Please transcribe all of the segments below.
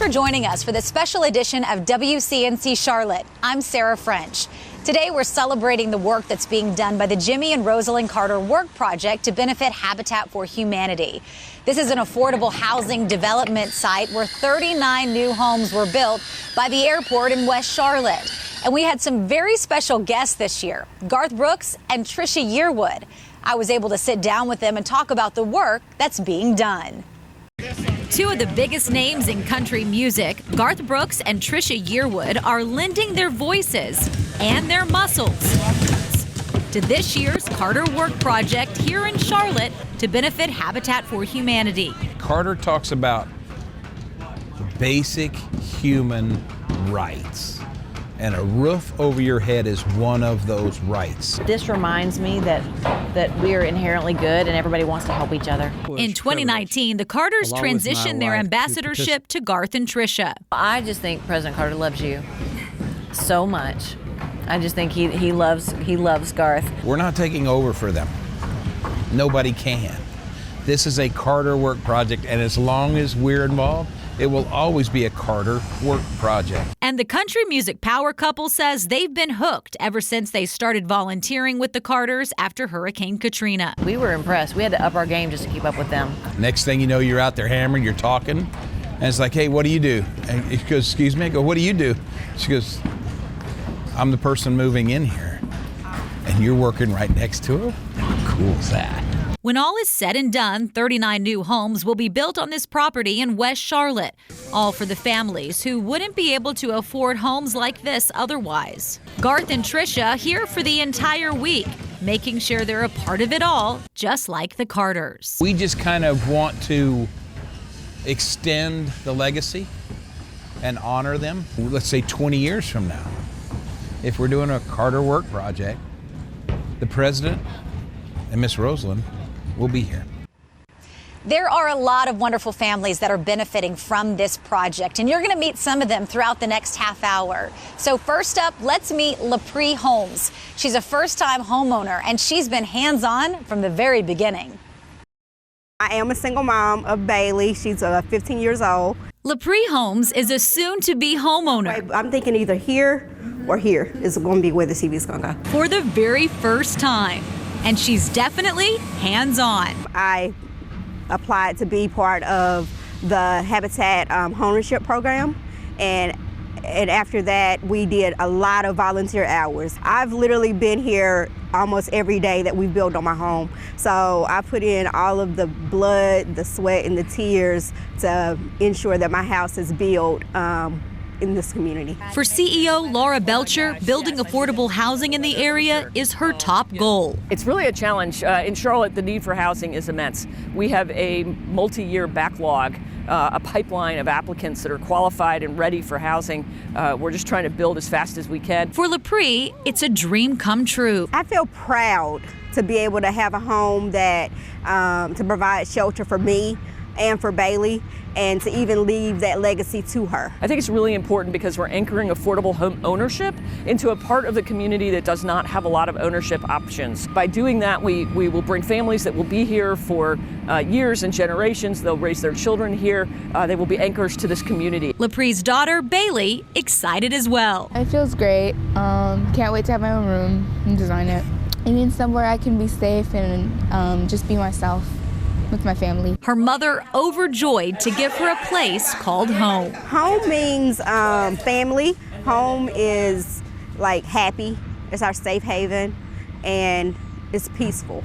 for joining us for this special edition of WCNC Charlotte. I'm Sarah French. Today we're celebrating the work that's being done by the Jimmy and Rosalind Carter Work Project to benefit Habitat for Humanity. This is an affordable housing development site where 39 new homes were built by the airport in West Charlotte. And we had some very special guests this year, Garth Brooks and Trisha Yearwood. I was able to sit down with them and talk about the work that's being done. Two of the biggest names in country music, Garth Brooks and Trisha Yearwood, are lending their voices and their muscles to this year's Carter Work Project here in Charlotte to benefit Habitat for Humanity. Carter talks about basic human rights, and a roof over your head is one of those rights. This reminds me that we are inherently good and everybody wants to help each other. In 2019, the Carters transitioned their ambassadorship to Garth and Trisha. I just think President Carter loves you so much. I just think he loves Garth. We're not taking over for them. Nobody can. This is a Carter Work Project, and as long as we're involved, it will always be a Carter Work Project. And the country music power couple says they've been hooked ever since they started volunteering with the Carters after Hurricane Katrina. We were impressed. We had to up our game just to keep up with them. Next thing you know, you're out there hammering, you're talking, and it's like, hey, what do you do? And he goes, excuse me? I go, what do you do? She goes, I'm the person moving in here, and you're working right next to him? How cool is that? When all is said and done, 39 new homes will be built on this property in West Charlotte, all for the families who wouldn't be able to afford homes like this otherwise. Garth and Trisha here for the entire week, making sure they're a part of it all, just like the Carters. We just kind of want to extend the legacy and honor them. Let's say 20 years from now, if we're doing a Carter Work Project, the president and Miss Rosalind will be here. There are a lot of wonderful families that are benefiting from this project, and you're going to meet some of them throughout the next half hour. So first up, let's meet LaPree Holmes. She's a first-time homeowner, and she's been hands-on from the very beginning. I am a single mom of Bailey. She's 15 years old. LaPree Holmes is a soon-to-be homeowner. I'm thinking either here or here is going to be where the CV's going to go. For the very first time. And she's definitely hands-on. I applied to be part of the Habitat ownership program, and after that, we did a lot of volunteer hours. I've literally been here almost every day that we built on my home. So I put in all of the blood, the sweat, and the tears to ensure that my house is built in this community. For CEO Laura Belcher, building affordable housing in the area is her top goal. It's really a challenge. In Charlotte, the need for housing is immense. We have a multi-year backlog, a pipeline of applicants that are qualified and ready for housing. We're just trying to build as fast as we can. For LaPree, it's a dream come true. I feel proud to be able to have a home that to provide shelter for me and for Bailey, and to even leave that legacy to her. I think it's really important because we're anchoring affordable home ownership into a part of the community that does not have a lot of ownership options. By doing that, we will bring families that will be here for years and generations. They'll raise their children here. They will be anchors to this community. LaPree's daughter, Bailey, excited as well. It feels great. Can't wait to have my own room and design it. It means somewhere I can be safe and just be myself with my family. Her mother overjoyed to give her a place called home. Home means family. Home is like happy. It's our safe haven, and it's peaceful.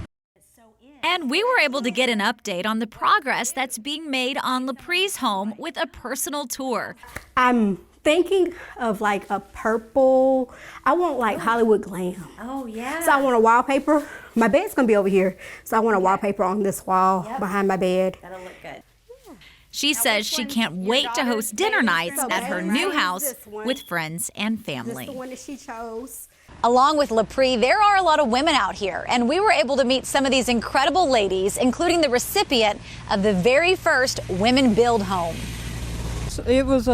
And we were able to get an update on the progress that's being made on LaPree's home with a personal tour. I'm thinking of like a purple, I want like Hollywood glam. Oh, yeah. So I want a wallpaper. My bed's gonna be over here. So I want a wallpaper on this wall behind my bed. That'll look good. She says she can't wait to host dinner nights at her new house with friends and family. This is the one that she chose. Along with LaPree, there are a lot of women out here, and we were able to meet some of these incredible ladies, including the recipient of the very first Women Build Home. It was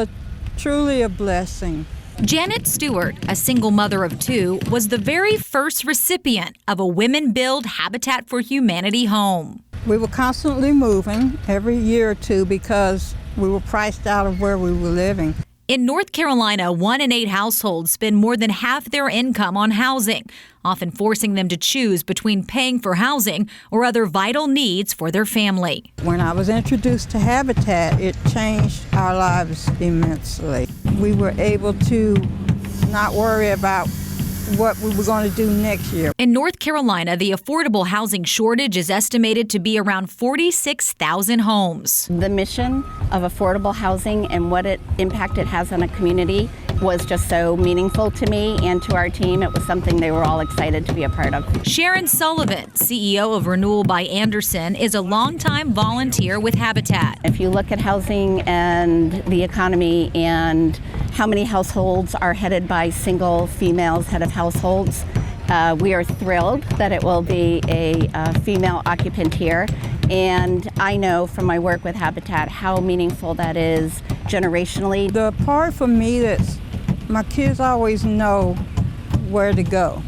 truly a blessing. Janet Stewart, a single mother of two, was the very first recipient of a Women Build Habitat for Humanity home. We were constantly moving every year or two because We were priced out of where we were living. In North Carolina, 1 in 8 households spend more than half their income on housing, often forcing them to choose between paying for housing or other vital needs for their family. When I was introduced to Habitat, it changed our lives immensely. We were able to not worry about what we were going to do next year. In North Carolina, the affordable housing shortage is estimated to be around 46,000 homes. The mission of affordable housing and what impact it has on a community was just so meaningful to me and to our team. It was something they were all excited to be a part of. Sharon Sullivan, CEO of Renewal by Anderson, is a longtime volunteer with Habitat. If you look at housing and the economy and how many households are headed by single females head of households, we are thrilled that it will be a female occupant here. And I know from my work with Habitat how meaningful that is generationally. The part for me that's my kids always know where to go.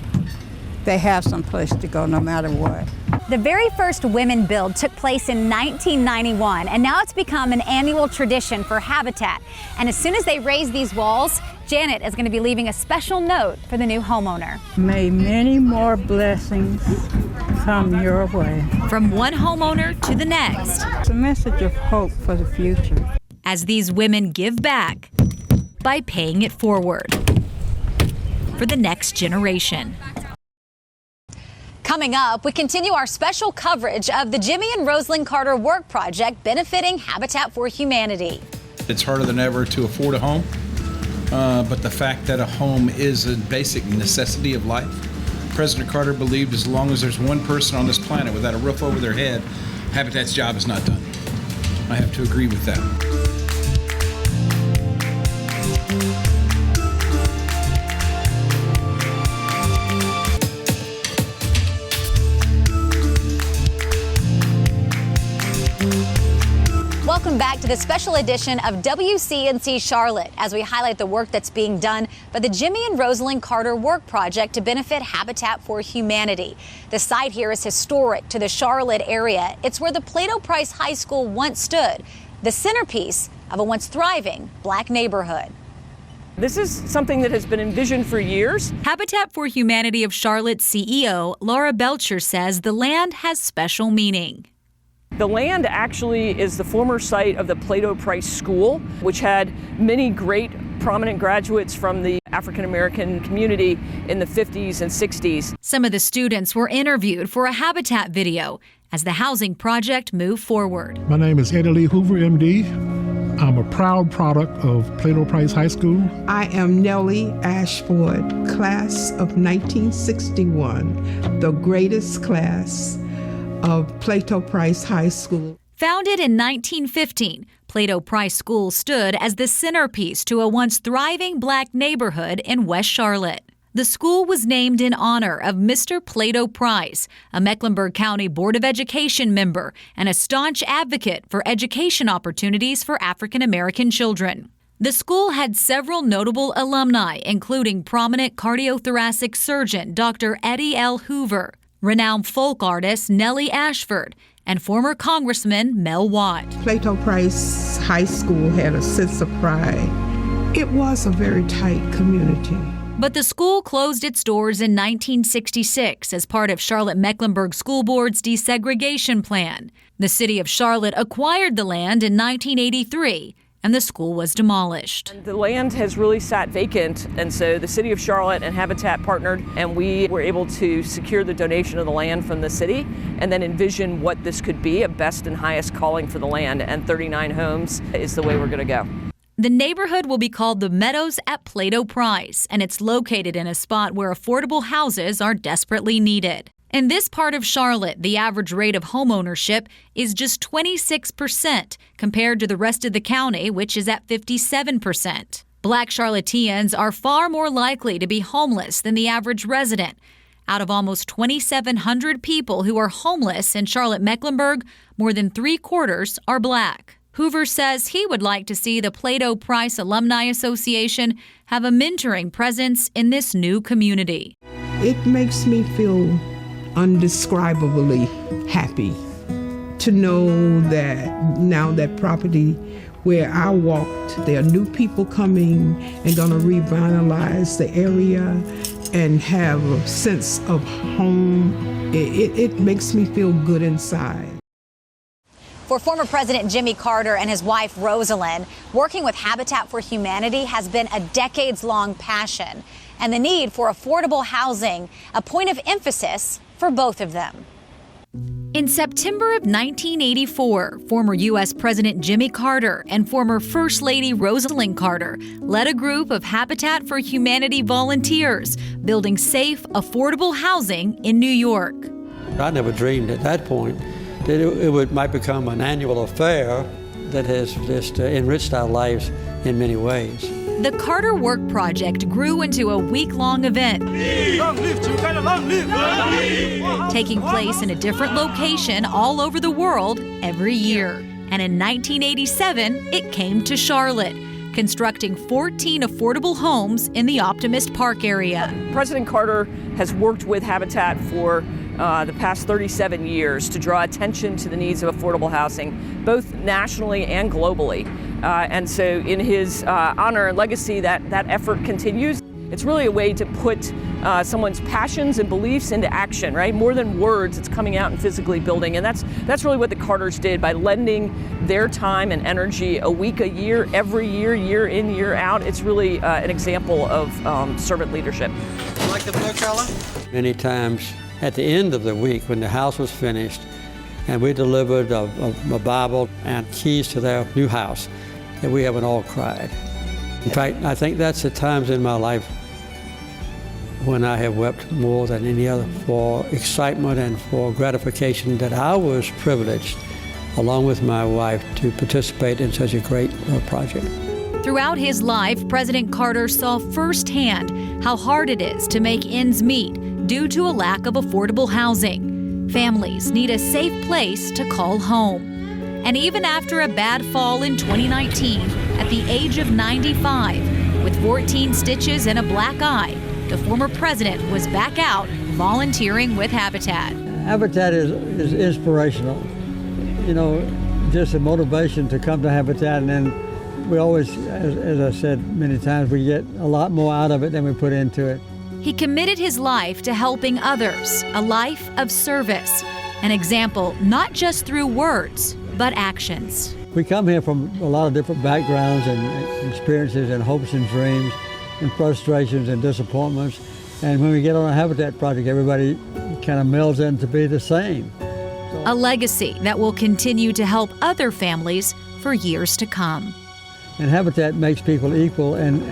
They have some place to go no matter what. The very first Women Build took place in 1991, and now it's become an annual tradition for Habitat. And as soon as they raise these walls, Janet is going to be leaving a special note for the new homeowner. May many more blessings come your way. From one homeowner to the next. It's a message of hope for the future. As these women give back by paying it forward for the next generation. Coming up, we continue our special coverage of the Jimmy and Rosalind Carter Work Project benefiting Habitat for Humanity. It's harder than ever to afford a home, but the fact that a home is a basic necessity of life. President Carter believed as long as there's one person on this planet without a roof over their head, Habitat's job is not done. I have to agree with that. Welcome back to the special edition of WCNC Charlotte as we highlight the work that's being done by the Jimmy and Rosalind Carter Work Project to benefit Habitat for Humanity. The site here is historic to the Charlotte area. It's where the Plato Price High School once stood, the centerpiece of a once thriving Black neighborhood. This is something that has been envisioned for years. Habitat for Humanity of Charlotte CEO Laura Belcher says the land has special meaning. The land actually is the former site of the Plato Price School, which had many great prominent graduates from the African American community in the 50s and 60s. Some of the students were interviewed for a Habitat video as the housing project moved forward. My name is Eddie Lee Hoover, MD. I'm a proud product of Plato Price High School. I am Nellie Ashford, class of 1961, the greatest class of Plato Price High School. Founded in 1915, Plato Price School stood as the centerpiece to a once thriving Black neighborhood in West Charlotte. The school was named in honor of Mr. Plato Price, a Mecklenburg County Board of Education member and a staunch advocate for education opportunities for African American children. The school had several notable alumni, including prominent cardiothoracic surgeon Dr. Eddie L. Hoover, renowned folk artist Nellie Ashford, and former Congressman Mel Watt. Plato Price High School had a sense of pride. It was a very tight community. But the school closed its doors in 1966 as part of Charlotte-Mecklenburg School Board's desegregation plan. The city of Charlotte acquired the land in 1983, and the school was demolished. The land has really sat vacant, and so the city of Charlotte and Habitat partnered, and we were able to secure the donation of the land from the city and then envision what this could be, a best and highest calling for the land, and 39 homes is the way we're going to go. The neighborhood will be called the Meadows at Plato Price, and it's located in a spot where affordable houses are desperately needed. In this part of Charlotte, the average rate of homeownership is just 26% compared to the rest of the county, which is at 57%. Black Charlotteans are far more likely to be homeless than the average resident. Out of almost 2,700 people who are homeless in Charlotte-Mecklenburg, more than 3/4 are Black. Hoover says he would like to see the Plato Price Alumni Association have a mentoring presence in this new community. It makes me feel undescribably happy to know that now that property where I walked. There are new people coming and going to revitalize the area and have a sense of home. It makes me feel good inside. For former President Jimmy Carter and his wife Rosalind, working with Habitat for Humanity has been a decades-long passion, and the need for affordable housing a point of emphasis for both of them. In September of 1984, former U.S. President Jimmy Carter and former First Lady Rosalind Carter led a group of Habitat for Humanity volunteers building safe, affordable housing in New York. I never dreamed at that point that it might become an annual affair that has just enriched our lives in many ways. The Carter Work Project grew into a week-long event, taking place in a different location all over the world every year. And in 1987, it came to Charlotte, constructing 14 affordable homes in the Optimist Park area. President Carter has worked with Habitat for the past 37 years to draw attention to the needs of affordable housing, both nationally and globally. And so in his honor and legacy, that effort continues. It's really a way to put someone's passions and beliefs into action, right? More than words, it's coming out and physically building. And that's really what the Carters did by lending their time and energy a week, a year, every year, year in, year out. It's really an example of servant leadership. You like the blue color? Many times at the end of the week when the house was finished and we delivered a Bible and keys to their new house, that we haven't all cried. In fact, I think that's the times in my life when I have wept more than any other for excitement and for gratification that I was privileged, along with my wife, to participate in such a great project. Throughout his life, President Carter saw firsthand how hard it is to make ends meet due to a lack of affordable housing. Families need a safe place to call home. And even after a bad fall in 2019, at the age of 95, with 14 stitches and a black eye, the former president was back out volunteering with Habitat. Habitat is inspirational. You know, just a motivation to come to Habitat, and then we always, as I said many times, we get a lot more out of it than we put into it. He committed his life to helping others, a life of service, an example not just through words, but actions. We come here from a lot of different backgrounds and experiences and hopes and dreams and frustrations and disappointments. And when we get on a Habitat project, everybody kind of melds in to be the same. A legacy that will continue to help other families for years to come. And Habitat makes people equal, and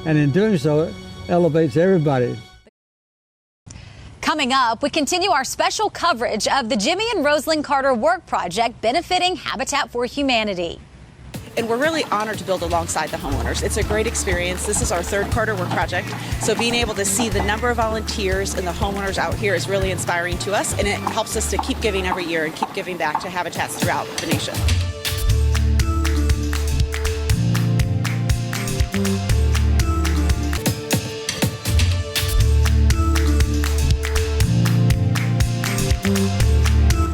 in doing so, it elevates everybody. Coming up, we continue our special coverage of the Jimmy and Rosalind Carter Work Project benefiting Habitat for Humanity. And we're really honored to build alongside the homeowners. It's a great experience. This is our third Carter Work Project. So being able to see the number of volunteers and the homeowners out here is really inspiring to us, and it helps us to keep giving every year and keep giving back to habitats throughout the nation.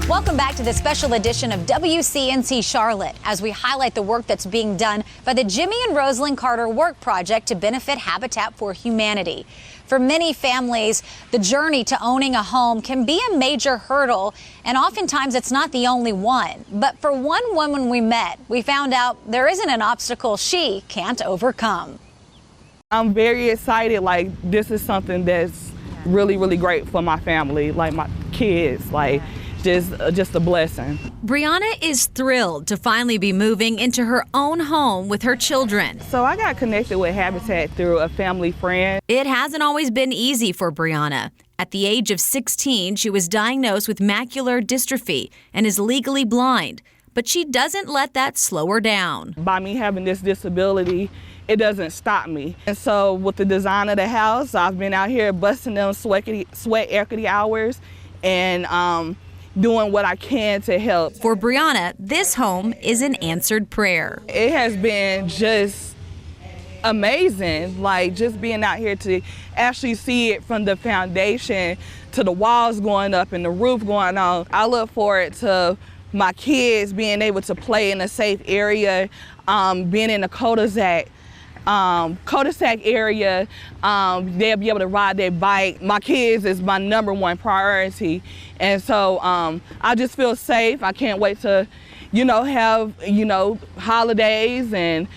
Welcome back to this special edition of WCNC Charlotte as we highlight the work that's being done by the Jimmy and Rosalind Carter Work Project to benefit Habitat for Humanity. For many families, the journey to owning a home can be a major hurdle, and oftentimes it's not the only one. But for one woman we met, we found out there isn't an obstacle she can't overcome. I'm very excited. Like, this is something that's really, really great for my family, like my kids, like just a blessing. Brianna is thrilled to finally be moving into her own home with her children. So I got connected with Habitat through a family friend. It hasn't always been easy for Brianna. At the age of 16, she was diagnosed with macular dystrophy and is legally blind. But she doesn't let that slow her down. By me having this disability, it doesn't stop me. And so with the design of the house, I've been out here busting them sweat equity hours and doing what I can to help. For Brianna, this home is an answered prayer. It has been just amazing, like just being out here to actually see it from the foundation to the walls going up and the roof going on. I look forward to my kids being able to play in a safe area, being in the cul-de-sac area, they'll be able to ride their bike. My kids is my #1 priority. And so I just feel safe. I can't wait to, have, holidays and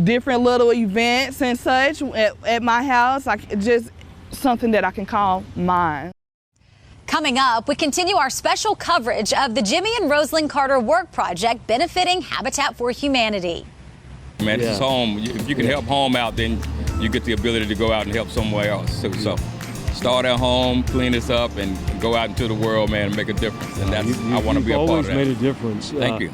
different little events and such at my house. Just something that I can call mine. Coming up, we continue our special coverage of the Jimmy and Rosalind Carter Work Project benefiting Habitat for Humanity. Man, this is home. If you can help home out, then you get the ability to go out and help somewhere else too. So start at home, clean this up, and go out into the world, man, and make a difference. And that's I want to be a part of that. You've always made a difference. Thank you.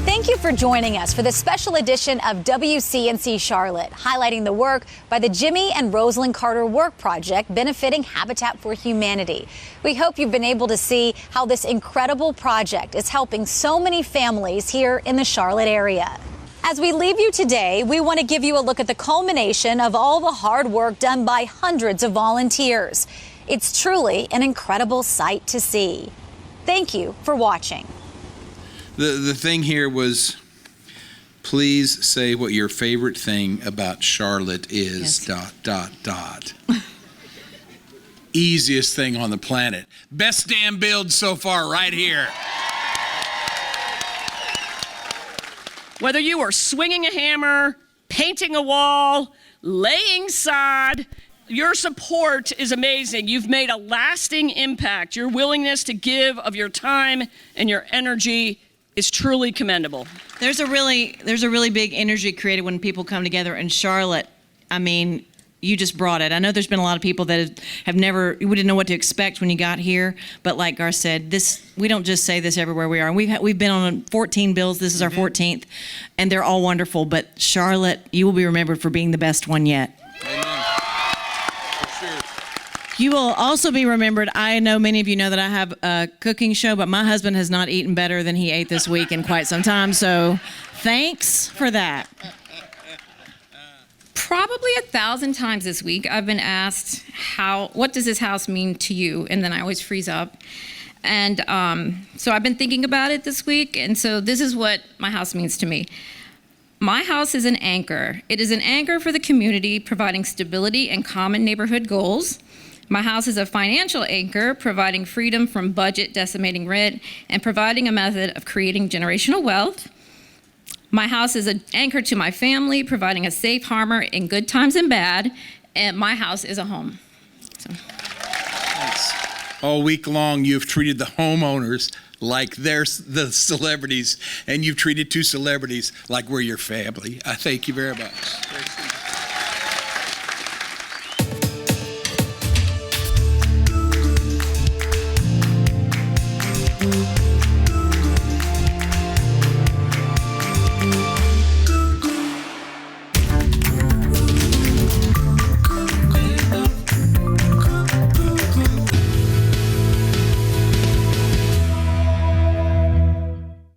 Thank you for joining us for this special edition of WCNC Charlotte, highlighting the work by the Jimmy and Rosalind Carter Work Project benefiting Habitat for Humanity. We hope you've been able to see how this incredible project is helping so many families here in the Charlotte area. As we leave you today, we want to give you a look at the culmination of all the hard work done by hundreds of volunteers. It's truly an incredible sight to see. Thank you for watching. The thing here was, please say what your favorite thing about Charlotte is, ... Easiest thing on the planet. Best damn build so far right here. Whether you are swinging a hammer, painting a wall, laying sod, your support is amazing. You've made a lasting impact. Your willingness to give of your time and your energy is truly commendable. There's a really big energy created when people come together in Charlotte. I mean, you just brought it. I know there's been a lot of people that we didn't know what to expect when you got here, but like Gar said, we don't just say this everywhere we are. We've been on 14 bills. This is our 14th, and they're all wonderful. But Charlotte, you will be remembered for being the best one yet. Amen. For sure. You will also be remembered. I know many of you know that I have a cooking show, but my husband has not eaten better than he ate this week in quite some time. So thanks for that. Probably 1,000 times this week, I've been asked, what does this house mean to you? And then I always freeze up. And so I've been thinking about it this week. And so this is what my house means to me. My house is an anchor. It is an anchor for the community, providing stability and common neighborhood goals. My house is a financial anchor, providing freedom from budget decimating rent and providing a method of creating generational wealth. My house is an anchor to my family, providing a safe harbor in good times and bad. And my house is a home. So. Thanks. All week long, you've treated the homeowners like they're the celebrities, and you've treated two celebrities like we're your family. I thank you very much.